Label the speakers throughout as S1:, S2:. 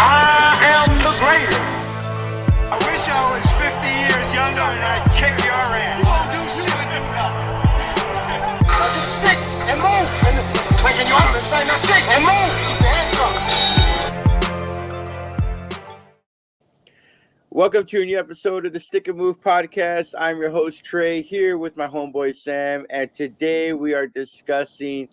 S1: I am the greatest.
S2: I wish I was 50 years younger and I'd kick your ass.
S1: You won't do shit. Just stick and move. And just waking you up and saying, now stick and move. Keep your hands up.
S3: Welcome to a new episode of the Stick and Move podcast. I'm your host, Trey, here with my homeboy, Sam. And today we are discussing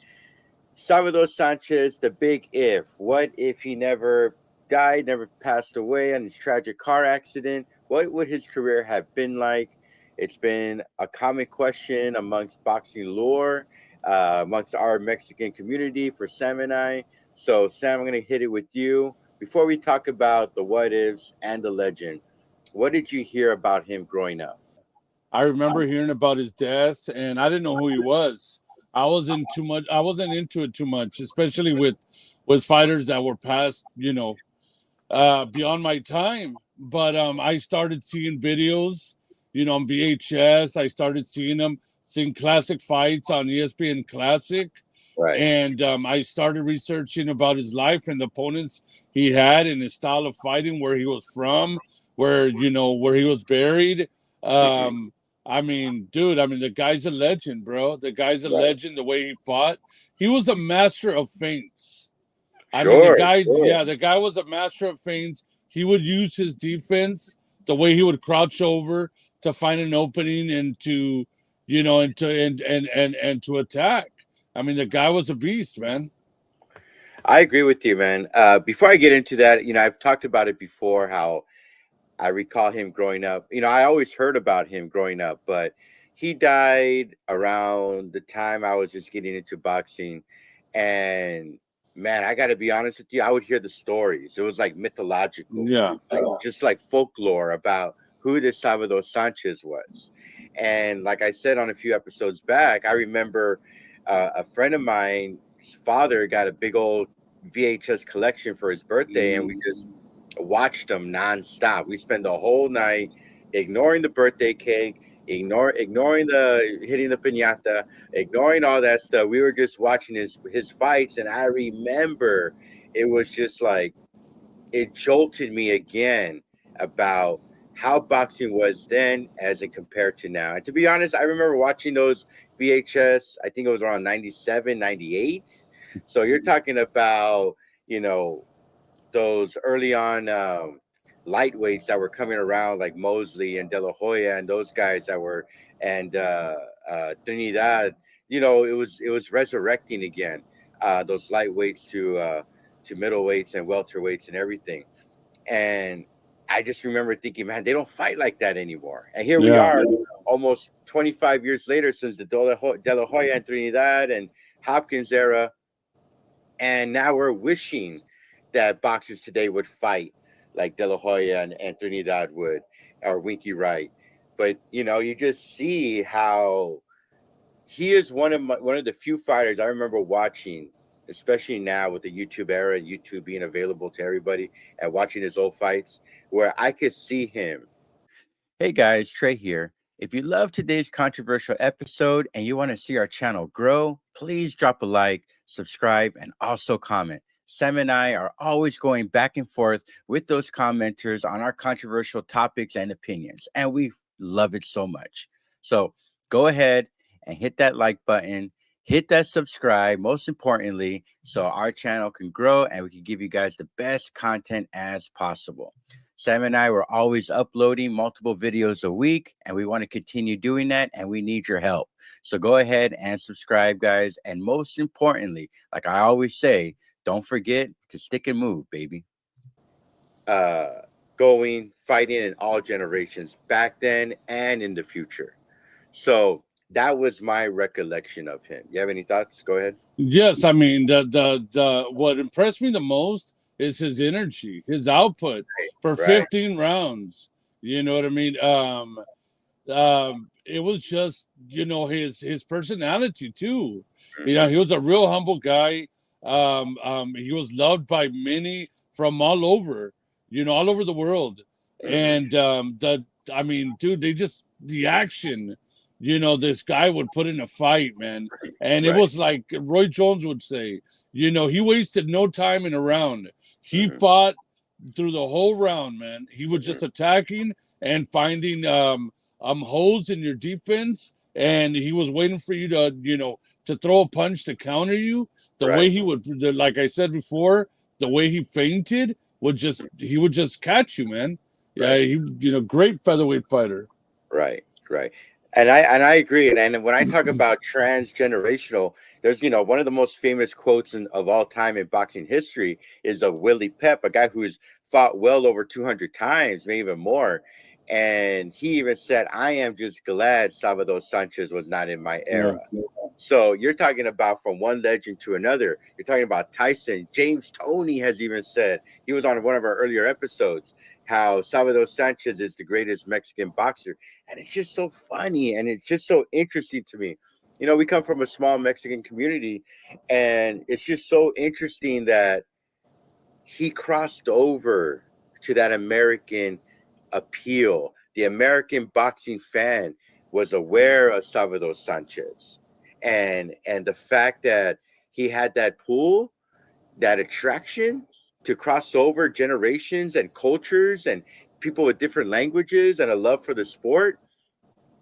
S3: Salvador Sanchez, the big if. What if he never died, never passed away in his tragic car accident? What would his career have been like? It's been a common question amongst boxing lore, amongst our Mexican community for Sam and I. So, Sam, I'm going to hit it with you. Before we talk about the what ifs and the legend, what did you hear about him growing up?
S4: I remember hearing about his death, and I didn't know who he was. I wasn't into it too much, especially with fighters that were past, beyond my time. But I started seeing videos, on VHS. I started seeing classic fights on ESPN Classic.
S3: Right.
S4: And I started researching about his life and the opponents he had and his style of fighting, where he was from, where he was buried. The guy's a legend, bro. The guy's a legend. The way he fought, he was a master of feints. The guy was a master of feints. He would use his defense, the way he would crouch over to find an opening and to, and to attack. I mean, the guy was a beast, man.
S3: I agree with you, man. Before I get into that, I've talked about it before, how I recall him growing up. I always heard about him growing up, but he died around the time I was just getting into boxing. And man, I got to be honest with you, I would hear the stories. It was like mythological, just like folklore about who this Salvador Sanchez was. And like I said on a few episodes back, I remember a friend of mine, his father got a big old VHS collection for his birthday, and we just watched them nonstop. We spent the whole night ignoring the birthday cake, ignoring the hitting the piñata, ignoring all that stuff. We were just watching his fights, and I remember it was just like it jolted me again about how boxing was then as it compared to now. And to be honest, I remember watching those VHS, I think it was around 97, 98. So you're talking about, those early on lightweights that were coming around, like Mosley and De La Hoya and those guys that were, and Trinidad. It was resurrecting again, those lightweights to middleweights and welterweights and everything. And I just remember thinking, man, they don't fight like that anymore. And here we are, almost 25 years later, since the De La Hoya and Trinidad and Hopkins era, and now we're wishing that boxers today would fight like De La Hoya and Trinidad would, or Winky Wright. But you just see how he is one of the few fighters I remember watching, especially now with the YouTube era, YouTube being available to everybody, and watching his old fights, where I could see him. Hey guys, Trey here. If you love today's controversial episode and you want to see our channel grow, please drop a like, subscribe, and also comment. Sam and I are always going back and forth with those commenters on our controversial topics and opinions, and we love it so much. So go ahead and hit that like button, hit that subscribe, most importantly, so our channel can grow and we can give you guys the best content as possible. Sam and I were always uploading multiple videos a week, and we want to continue doing that, and we need your help. So go ahead and subscribe, guys. And most importantly, like I always say, don't forget to stick and move, baby. Fighting in all generations, back then and in the future. So that was my recollection of him. You have any thoughts? Go ahead.
S4: Yes, I mean, the what impressed me the most is his energy, his output for 15 rounds. You know what I mean? It was just, his personality too. He was a real humble guy. He was loved by many from all over, all over the world. And the action, this guy would put in a fight, man. And it was like Roy Jones would say, he wasted no time in a round. He fought through the whole round, man. He was just attacking and finding holes in your defense, and he was waiting for you to, to throw a punch to counter you. The way he would, like I said before, the way he feinted he would just catch you, man. Yeah, he, great featherweight fighter.
S3: Right. And I agree. And when I talk about transgenerational, there's, one of the most famous quotes of all time in boxing history is of Willie Pep, a guy who's fought well over 200 times, maybe even more. And he even said, I am just glad Salvador Sanchez was not in my era. Yeah. So you're talking about from one legend to another. You're talking about Tyson. James Toney has even said, he was on one of our earlier episodes, how Salvador Sanchez is the greatest Mexican boxer. And it's just so funny. And it's just so interesting to me. We come from a small Mexican community, and it's just so interesting that he crossed over to that American appeal. The American boxing fan was aware of Salvador Sanchez, and the fact that he had that pull, that attraction to cross over generations and cultures and people with different languages and a love for the sport.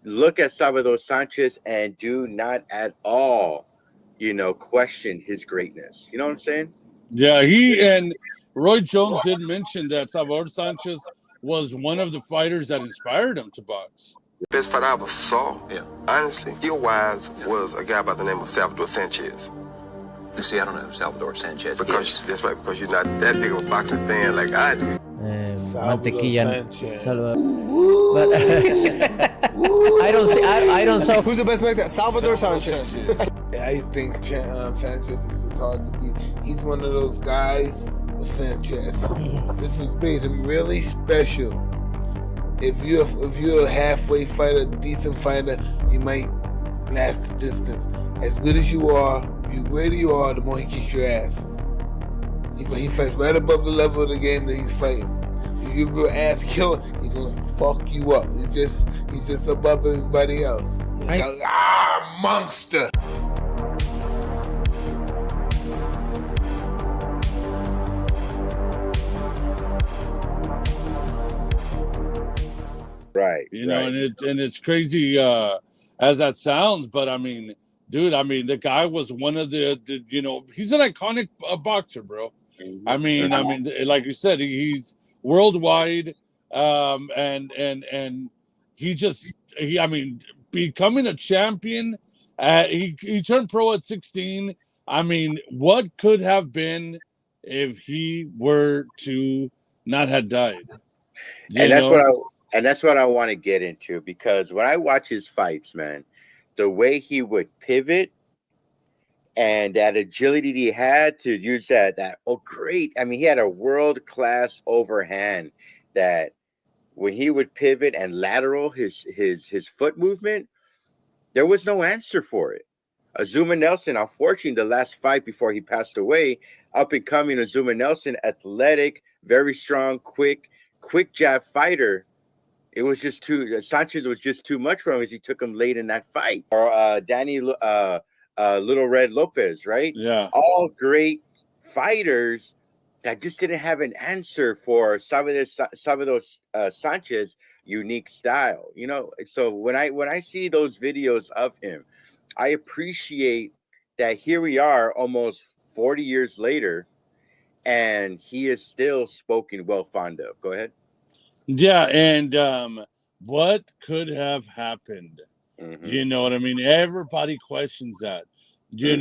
S3: Look at Salvador Sanchez and do not at all, question his greatness. You know what I'm saying?
S4: Yeah, he and Roy Jones did mention that Salvador Sanchez was one of the fighters that inspired him to box.
S5: Best fight I ever saw, honestly, skill-wise, was a guy by the name of Salvador Sanchez.
S6: See, I don't know who Salvador Sanchez is.
S5: That's right, because you're not that big of a boxing fan like I do.
S7: Mantequilla, Salvador. But I don't see.
S8: Who's the best boxer? Salvador Sanchez.
S9: I think Sanchez is hard to beat. He's one of those guys with Sanchez. This has made him really special. If you're a halfway fighter, decent fighter, you might last the distance. As good as you are, the greater you are, the more he kicks your ass. He fights right above the level of the game that he's fighting. If you're an ass killer, he's gonna fuck you up. He's just above everybody else. He's a monster.
S3: Right.
S4: And it's crazy as that sounds, but I mean, dude, the guy was one of the he's an iconic boxer, bro. I mean, like you said, he's worldwide, and he becoming a champion. He turned pro at 16. I mean, what could have if he were to not have died?
S3: And that's what I want to get into, because when I watch his fights, man, the way he would pivot and that agility he had to use that great. I mean, he had a world-class overhand that when he would pivot and lateral his foot movement, there was no answer for it. Azuma Nelson, unfortunately, the last fight before he passed away, up and coming Azuma Nelson, athletic, very strong, quick jab fighter. It was just Sanchez was just too much for him as he took him late in that fight. Or Danny Little Red Lopez, right?
S4: Yeah.
S3: All great fighters that just didn't have an answer for Salvador Sanchez unique style. So when I see those videos of him, I appreciate that here we are almost 40 years later, and he is still spoken well fond of. Go ahead.
S4: Yeah, and what could have happened? Mm-hmm. You know what I mean? Everybody questions that. Dude,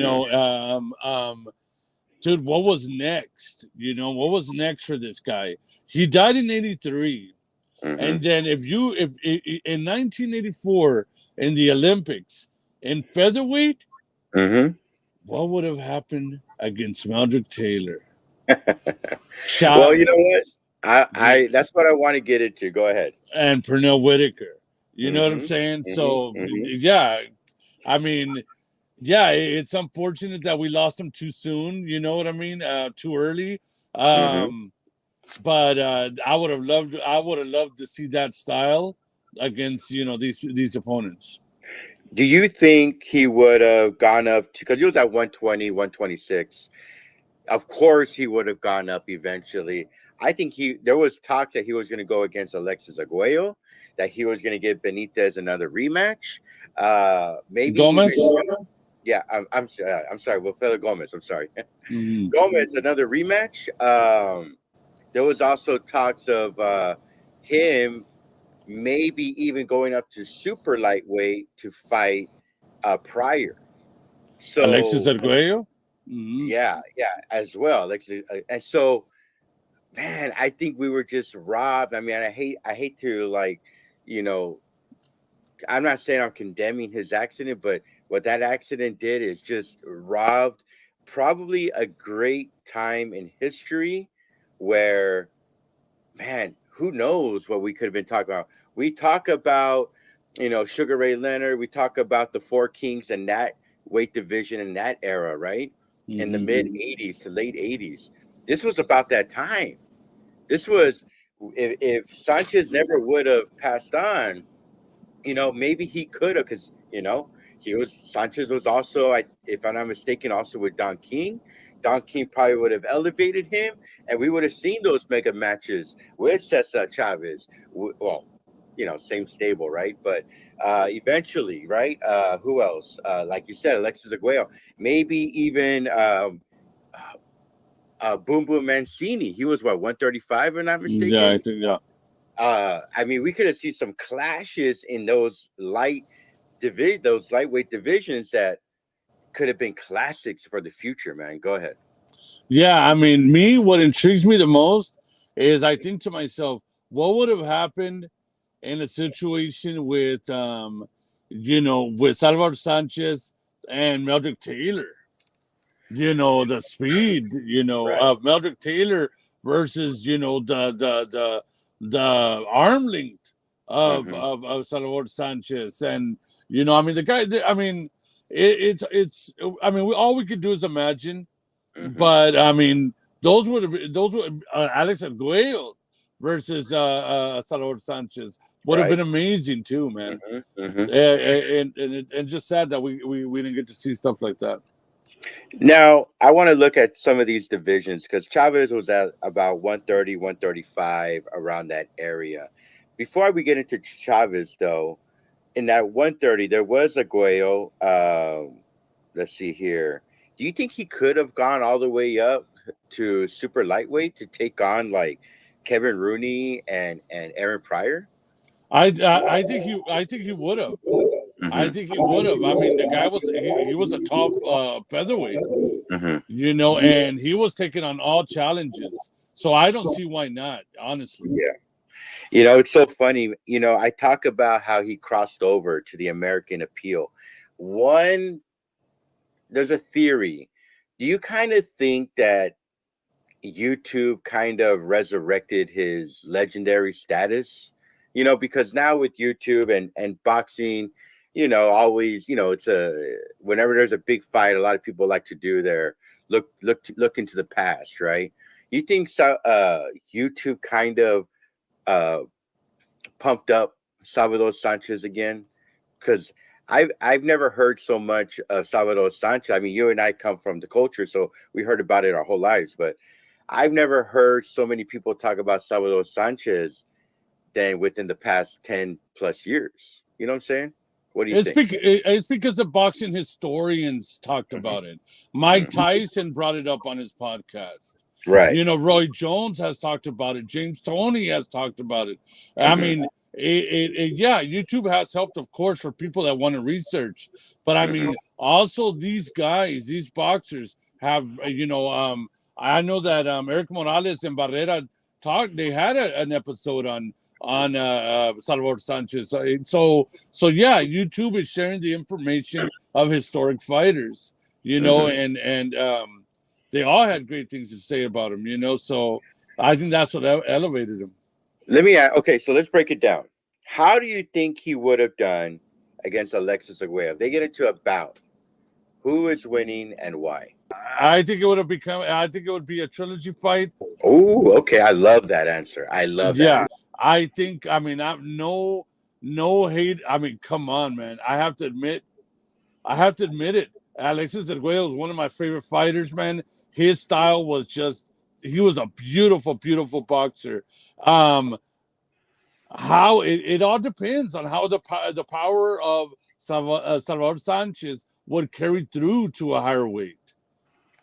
S4: what was next? What was next for this guy? He died in 83. Mm-hmm. And then if in 1984 in the Olympics in featherweight, what would have happened against Meldrick Taylor?
S3: Well, you know what? I that's what I want to get into. Go ahead.
S4: And Pernell Whitaker. You know what I'm saying? So, yeah. I mean, yeah, it's unfortunate that we lost him too soon. You know what I mean? Too early. But I would have loved to see that style against, these opponents.
S3: Do you think he would have gone up to, because he was at 120, 126. of course he would have gone up eventually. I think there was talks that he was going to go against Alexis Arguello, that he was going to give Benitez another rematch. Maybe
S4: Gomez.
S3: Yeah, I'm sorry, Wilfredo Gomez. I'm sorry,
S4: Mm-hmm.
S3: Gomez, another rematch. There was also talks of him maybe even going up to super lightweight to fight Pryor. So
S4: Alexis Arguello. Mm-hmm.
S3: yeah, as well. Alexis, and so, man, I think we were just robbed. I mean, I hate to, like, you know, I'm not saying I'm condemning his accident, but what that accident did is just robbed probably a great time in history where, man, who knows what we could have been talking about. We talk about, Sugar Ray Leonard. We talk about the Four Kings and that weight division in that era, right?
S4: Mm-hmm.
S3: In the mid 80s to late 80s. This was about that time. This was, if Sanchez never would have passed on, maybe he could have, because, Sanchez was also, if I'm not mistaken, also with Don King. Don King probably would have elevated him, and we would have seen those mega matches with Cesar Chavez. Well, same stable, right? But eventually, right? Who else? Like you said, Alexis Arguello. Maybe even Boom Boom Mancini. He was, what, 135, if I'm not mistaken?
S4: Yeah, I think, yeah.
S3: I mean, we could have seen some clashes in those lightweight divisions that could have been classics for the future, man. Go ahead.
S4: Yeah, I mean, what intrigues me the most is I think to myself, what would have happened in a situation with, with Salvador Sanchez and Meldrick Taylor? The speed,
S3: Right.
S4: of Meldrick Taylor versus, the arm length of Salvador Sanchez. And, I mean, the guy, I mean, I mean, all we could do is imagine. But I mean, those were Alex Arguello versus Salvador Sanchez would have been amazing too, man. And just sad that we didn't get to see stuff like that.
S3: Now, I want to look at some of these divisions because Chavez was at about 130, 135, around that area. Before we get into Chavez, though, in that 130, there was Arguello. Let's see here. Do you think he could have gone all the way up to super lightweight to take on like Kevin Rooney and Aaron Pryor?
S4: I think he would have. I think he would have. I mean, the guy was he was a top featherweight, and he was taking on all challenges. So I don't see why not, honestly.
S3: Yeah. It's so funny. I talk about how he crossed over to the American appeal. There's a theory. Do you kind of think that YouTube kind of resurrected his legendary status? Because now with YouTube and boxing, always, it's whenever there's a big fight, a lot of people like to do their look into the past, right? You think YouTube kind of pumped up Salvador Sanchez again? Because I've never heard so much of Salvador Sanchez. I mean, you and I come from the culture, so we heard about it our whole lives. But I've never heard so many people talk about Salvador Sanchez than within the past 10 plus years. You know what I'm saying? What do you think?
S4: It's because the boxing historians talked about it. Mike Tyson brought it up on his podcast.
S3: Right.
S4: Roy Jones has talked about it. James Toney has talked about it. I mean, yeah, YouTube has helped, of course, for people that want to research. But I mean, also these guys, these boxers have, I know that Eric Morales and Barrera talked. They had an episode on Salvador Sanchez. So yeah, YouTube is sharing the information of historic fighters. And they all had great things to say about him. So I think that's what elevated him.
S3: Let me ask. Okay, so let's break it down. How do you think he would have done against Alexis Arguello? If they get into a bout, who is winning and why?
S4: I think it would be a trilogy fight.
S3: Oh, okay. I love that answer. I love that.
S4: Yeah, I think. I mean, no hate. I mean, come on, man. I have to admit it. Alexis Arguello is one of my favorite fighters, man. his style was just, he was a beautiful, beautiful boxer. How it all depends on how the power of Salvador Sanchez would carry through to a higher weight,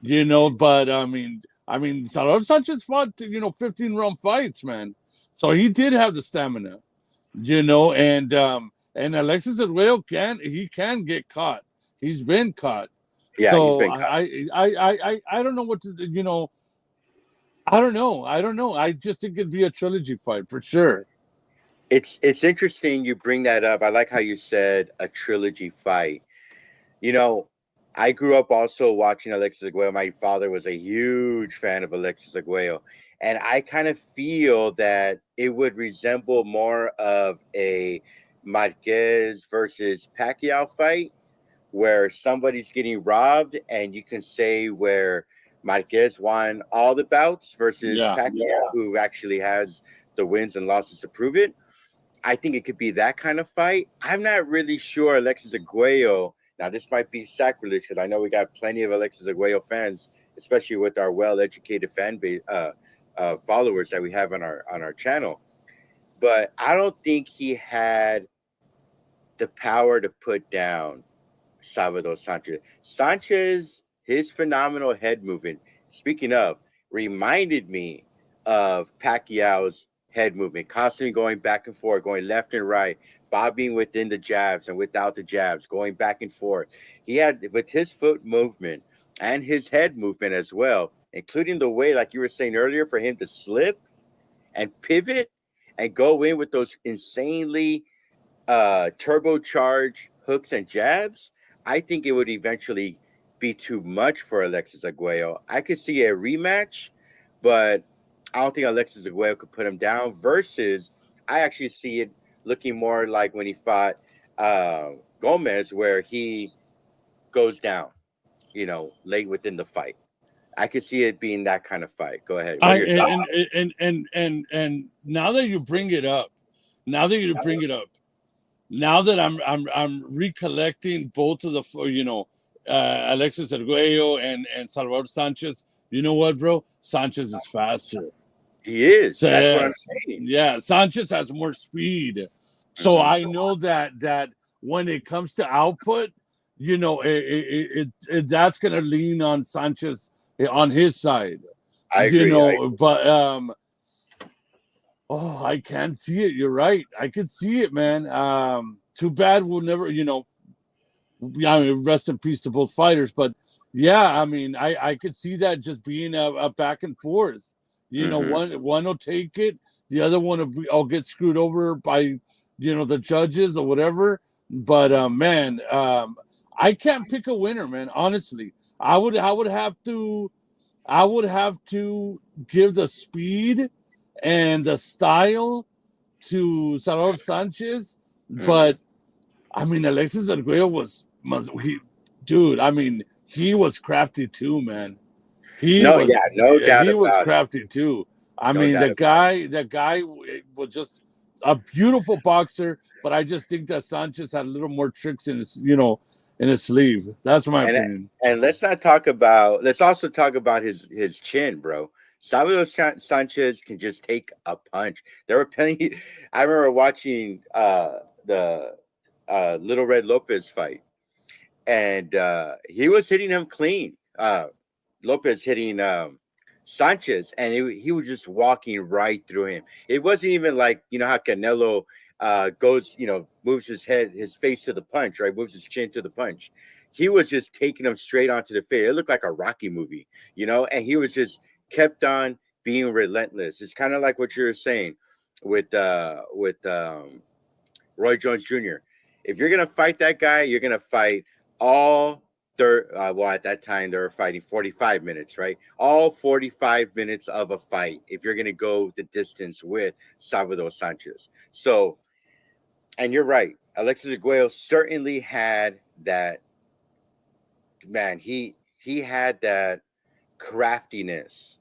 S4: you know. But I mean, Salvador Sanchez fought 15-round fights, man. So he did have the stamina, you know, and Alexis Arguello can get caught. He's been caught.
S3: Yeah,
S4: so
S3: he's been caught.
S4: I don't know what to, I don't know. I just think it'd be a trilogy fight for sure.
S3: It's interesting you bring that up. I like how you said a trilogy fight. You know, I grew up also watching Alexis Arguello. My father was a huge fan of Alexis Arguello. And I kind of feel that it would resemble more of a Marquez versus Pacquiao fight, where somebody's getting robbed, and you can say where Marquez won all the bouts versus Pacquiao, who actually has the wins and losses to prove it. I think it could be that kind of fight. I'm not really sure Alexis Arguello. Now, this might be sacrilege because I know we got plenty of Alexis Arguello fans, especially with our well-educated fan base, followers that we have on our channel. But I don't think he had the power to put down Salvador Sanchez. Sanchez, his phenomenal head movement, speaking of, reminded me of Pacquiao's head movement, constantly going back and forth, going left and right, bobbing within the jabs and without the jabs, going back and forth. He had, with his foot movement and his head movement as well, including the way, like you were saying earlier, for him to slip and pivot and go in with those insanely turbocharged hooks and jabs. I think it would eventually be too much for Alexis Arguello. I could see a rematch, but I don't think Alexis Arguello could put him down. Versus, I actually see it looking more like when he fought Gomez, where he goes down, late within the fight. I could see it being that kind of fight. Go ahead.
S4: And now that you bring it up, now that I'm recollecting both of the Alexis Arguello and Salvador Sanchez. You know what, bro? Sanchez is faster.
S3: He is. That's what I'm saying.
S4: Yeah, Sanchez has more speed. So I know that when it comes to output, that's gonna lean on Sanchez on his side.
S3: I agree.
S4: But I can't see it. You're right. I could see it, man. Too bad we'll never, rest in peace to both fighters. But yeah, I mean, I could see that just being a back and forth. One will take it, the other one will get screwed over by, the judges or whatever. But I can't pick a winner, man. Honestly, I would have to give the speed and the style to Salvador Sanchez, but I mean, Alexis Arguello was crafty too, man. He was crafty too. I mean, the guy was just a beautiful boxer, but I just think that Sanchez had a little more tricks in his, in his sleeve. That's my opinion.
S3: And let's also talk about his chin, bro. Salvador Sanchez can just take a punch. There were plenty. I remember watching the Little Red Lopez fight, and he was hitting him clean. Lopez hitting Sanchez, and he was just walking right through him. It wasn't even like, how Canelo goes, moves his face to the punch, right? Moves his chin to the punch. He was just taking him straight onto the face. It looked like a Rocky movie, and he was just kept on being relentless. It's kind of like what you're saying with Roy Jones Jr. If you're gonna fight that guy, you're gonna fight all at that time they were fighting 45 minutes, right? All 45 minutes of a fight if you're gonna go the distance with Salvador Sanchez. So, and you're right, Alexis Arguello certainly had that. Man, he had that craftiness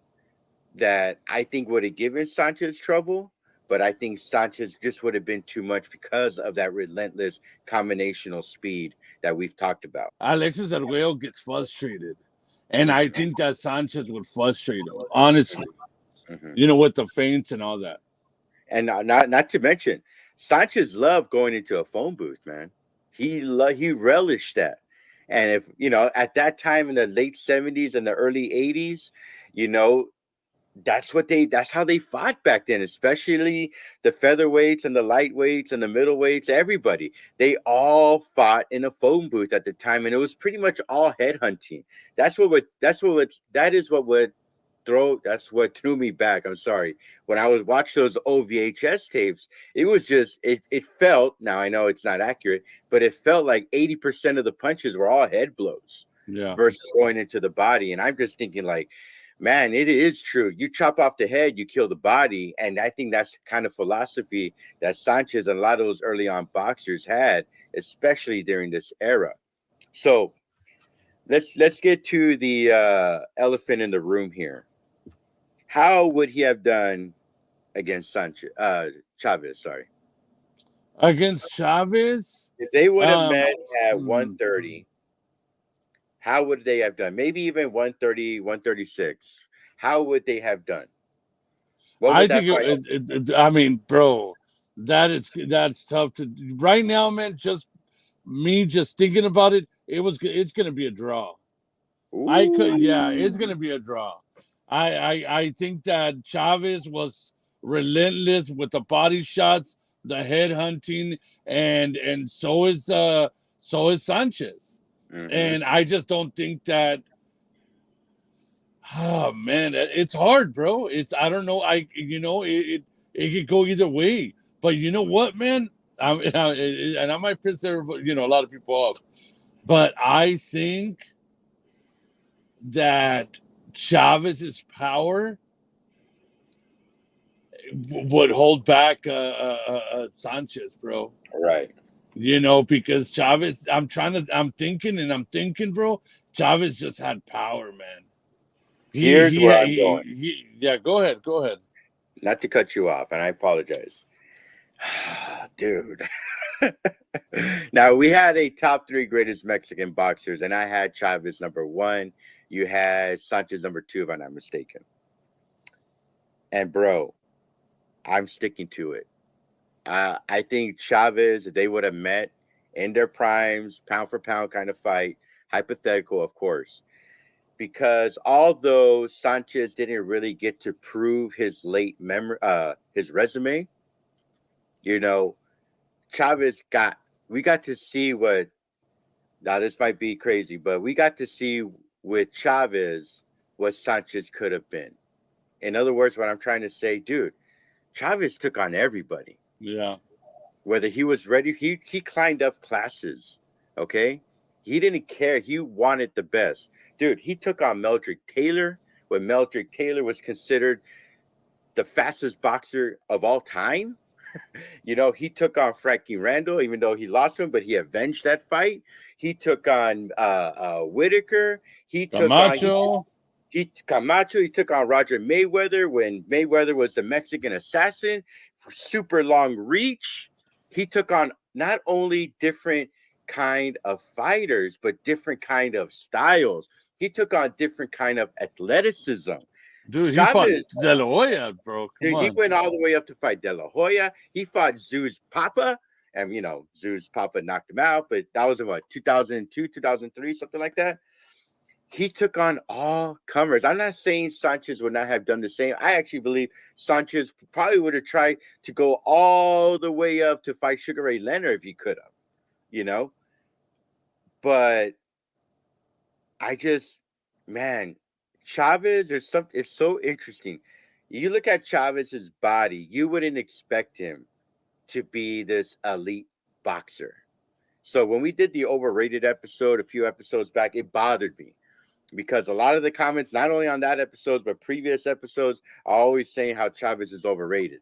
S3: that I think would have given Sanchez trouble, but I think Sanchez just would have been too much because of that relentless combinational speed that we've talked about.
S4: Alexis Arguello gets frustrated, And I think that Sanchez would frustrate him, honestly.
S3: Mhm.
S4: You know, with the feints and all that.
S3: And not to mention, Sanchez loved going into a phone booth, man. He relished that. And if you know, at that time in the late 70s and the early 80s, you know, that's how they fought back then, especially the featherweights and the lightweights and the middleweights, everybody. They all fought in a phone booth at the time, and it was pretty much all headhunting. That's what threw me back. I'm sorry. When I was watching those old VHS tapes, it was just it felt, now I know it's not accurate, but it felt like 80% of the punches were all head blows versus going into the body. And I'm just thinking like, man, it is true. You chop off the head, you kill the body. And I think that's the kind of philosophy that Sanchez and a lot of those early on boxers had, especially during this era. So let's get to the elephant in the room here. How would he have done against Chavez? Sorry,
S4: against Chavez,
S3: if they would have met at 130, how would they have done? Maybe even 130, 136. How would they have done?
S4: I think I mean, bro, that's tough to right now, man. Just thinking about it, it's gonna be a draw.
S3: Ooh.
S4: It's gonna be a draw. I think that Chavez was relentless with the body shots, the head hunting, and so is Sanchez.
S3: Mm-hmm.
S4: And I just don't think that. Oh man, it's hard, bro. I don't know. It could go either way. But you know what, man? And I might piss a lot of people off, but I think that Chavez's power would hold back Sanchez, bro.
S3: Right.
S4: Because Chavez, I'm thinking, bro. Chavez just had power, man.
S3: Here's where I'm going.
S4: Go ahead.
S3: Not to cut you off, and I apologize. Dude. Now, we had a top 3 greatest Mexican boxers, and I had Chavez number 1. You had Sanchez number 2, if I'm not mistaken. And, bro, I'm sticking to it. I think Chavez, if they would have met in their primes, pound for pound kind of fight, hypothetical, of course, because although Sanchez didn't really get to prove his his resume, Chavez we got to see what, now this might be crazy, but we got to see with Chavez what Sanchez could have been. In other words, what I'm trying to say, dude, Chavez took on everybody.
S4: Yeah.
S3: Whether he was ready, he climbed up classes, okay? He didn't care. He wanted the best. Dude, he took on Meldrick Taylor when Meldrick Taylor was considered the fastest boxer of all time. He took on Frankie Randall, even though he lost him, but he avenged that fight. He took on Whitaker. He took
S4: Camacho.
S3: Camacho. He took on Roger Mayweather when Mayweather was the Mexican assassin. Super long reach. He took on not only different kind of fighters, but different kind of styles. He took on different kind of athleticism.
S4: Dude, Chavez, he fought De La Hoya, bro.
S3: He went all the way up to fight De La Hoya. He fought Zeus Papa, and Zeus Papa knocked him out, but that was in 2002, 2003, something like that. He took on all comers. I'm not saying Sanchez would not have done the same. I actually believe Sanchez probably would have tried to go all the way up to fight Sugar Ray Leonard if he could have, But Chavez, it's so interesting. You look at Chavez's body, you wouldn't expect him to be this elite boxer. So when we did the overrated episode a few episodes back, it bothered me because a lot of the comments, not only on that episode, but previous episodes, are always saying how Chavez is overrated.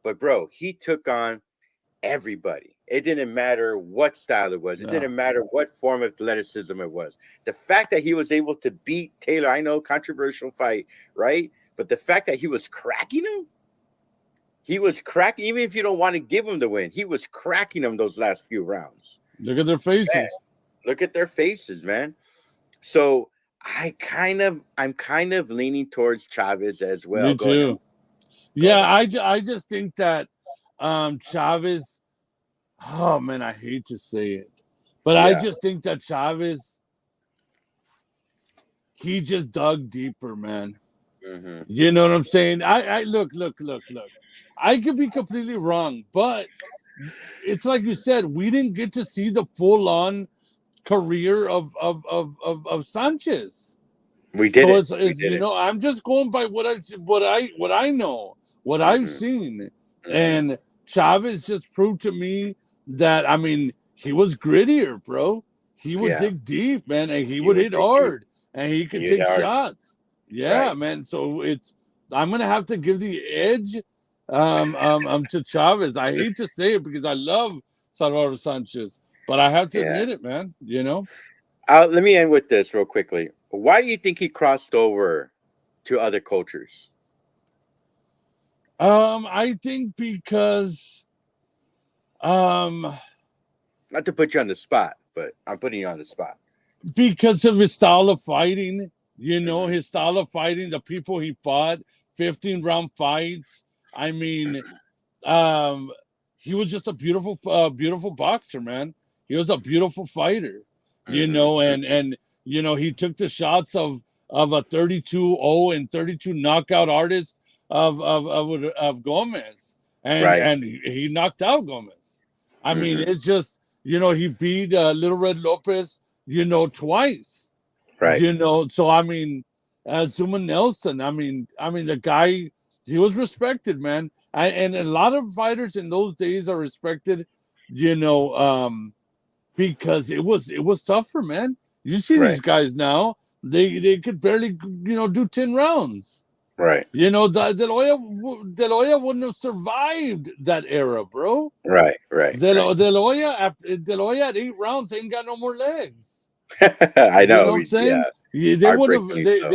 S3: But bro, he took on everybody. It didn't matter what style it was. It didn't matter what form of athleticism it was. The fact that he was able to beat Taylor, I know, controversial fight, right? But the fact that he was cracking him, even if you don't want to give him the win, he was cracking him those last few rounds.
S4: Look at their faces.
S3: Man, look at their faces, man. So I'm kind of leaning towards Chavez as well.
S4: Me
S3: Go
S4: too.
S3: ahead.
S4: Yeah, I just think that Chavez. Oh man, I hate to say it, but I just think that Chavez. He just dug deeper, man.
S3: Mm-hmm.
S4: You know what I'm saying? I look. I could be completely wrong, but it's like you said, we didn't get to see the full-on career of Sanchez.
S3: We did.
S4: So it's you know, I'm just going by what I know, what I've seen, and Chavez just proved to me that I mean he was grittier, bro. He would dig deep, man, and he would hit hard, and he could take shots. Yeah, man. So I'm gonna have to give the edge to Chavez. I hate to say it because I love Salvador Sanchez, but I have to admit it, man. You know.
S3: Let me end with this real quickly. Why do you think he crossed over to other cultures?
S4: I think because
S3: not to put you on the spot, but I'm putting you on the spot.
S4: Because of his style of fighting, you know, his style of fighting, the people he fought, 15-round fights. I mean, he was just a beautiful boxer, man. He was a beautiful fighter, you know, and you know, he took the shots of a 32-0 and 32 knockout artist of Gomez, and he knocked out Gomez. I mean, it's just, you know, he beat Little Red Lopez, you know, twice, you know. So I mean, Zuma Nelson, I mean, the guy, he was respected, man, and a lot of fighters in those days are respected, you know, because it was tougher, man. You see these guys now, they could barely, you know, do 10 rounds.
S3: Right.
S4: You know, De La Hoya wouldn't have survived that era, bro.
S3: Right.
S4: De La Hoya at 8 rounds ain't got no more legs.
S3: I know.
S4: You know what I'm saying? Yeah, they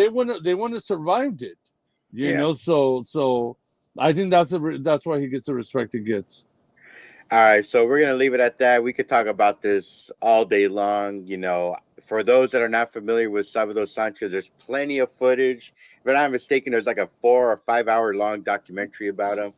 S4: wouldn't have survived it. You know, so I think that's why he gets the respect he gets.
S3: All right, so we're going to leave it at that. We could talk about this all day long. You know, for those that are not familiar with Salvador Sanchez, there's plenty of footage. If I'm not mistaken, there's like a 4 or 5 hour long documentary about him.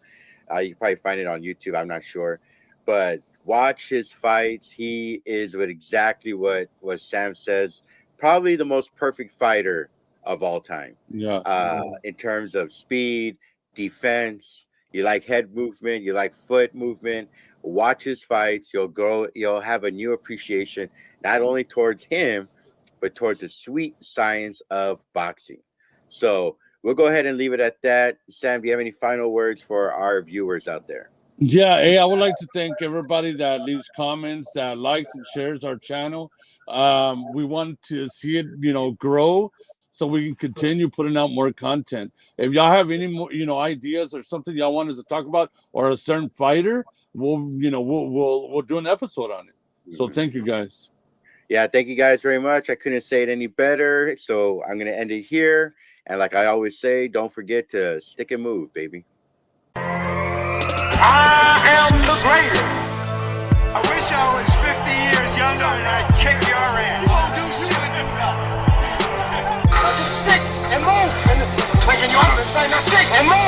S3: You can probably find it on YouTube. I'm not sure. But watch his fights. He is exactly what Sam says, probably the most perfect fighter of all time.
S4: Yeah.
S3: In terms of speed, defense, you like head movement, you like foot movement. Watch his fights. You'll have a new appreciation, not only towards him, but towards the sweet science of boxing. So we'll go ahead and leave it at that. Sam, do you have any final words for our viewers out there?
S4: Yeah, hey, I would like to thank everybody that leaves comments, that likes and shares our channel. We want to see it, you know, grow, so we can continue putting out more content. If y'all have any more, you know, ideas or something y'all want us to talk about, or a certain fighter, we'll do an episode on it. So thank you guys.
S3: Yeah, thank you guys very much. I couldn't say it any better. So I'm gonna end it here. And like I always say, don't forget to stick and move, baby.
S2: I am the greatest. I wish I was 50 years younger and I'd kick your ass. You won't do shit.
S1: Just stick and move. And making you understand that stick and move.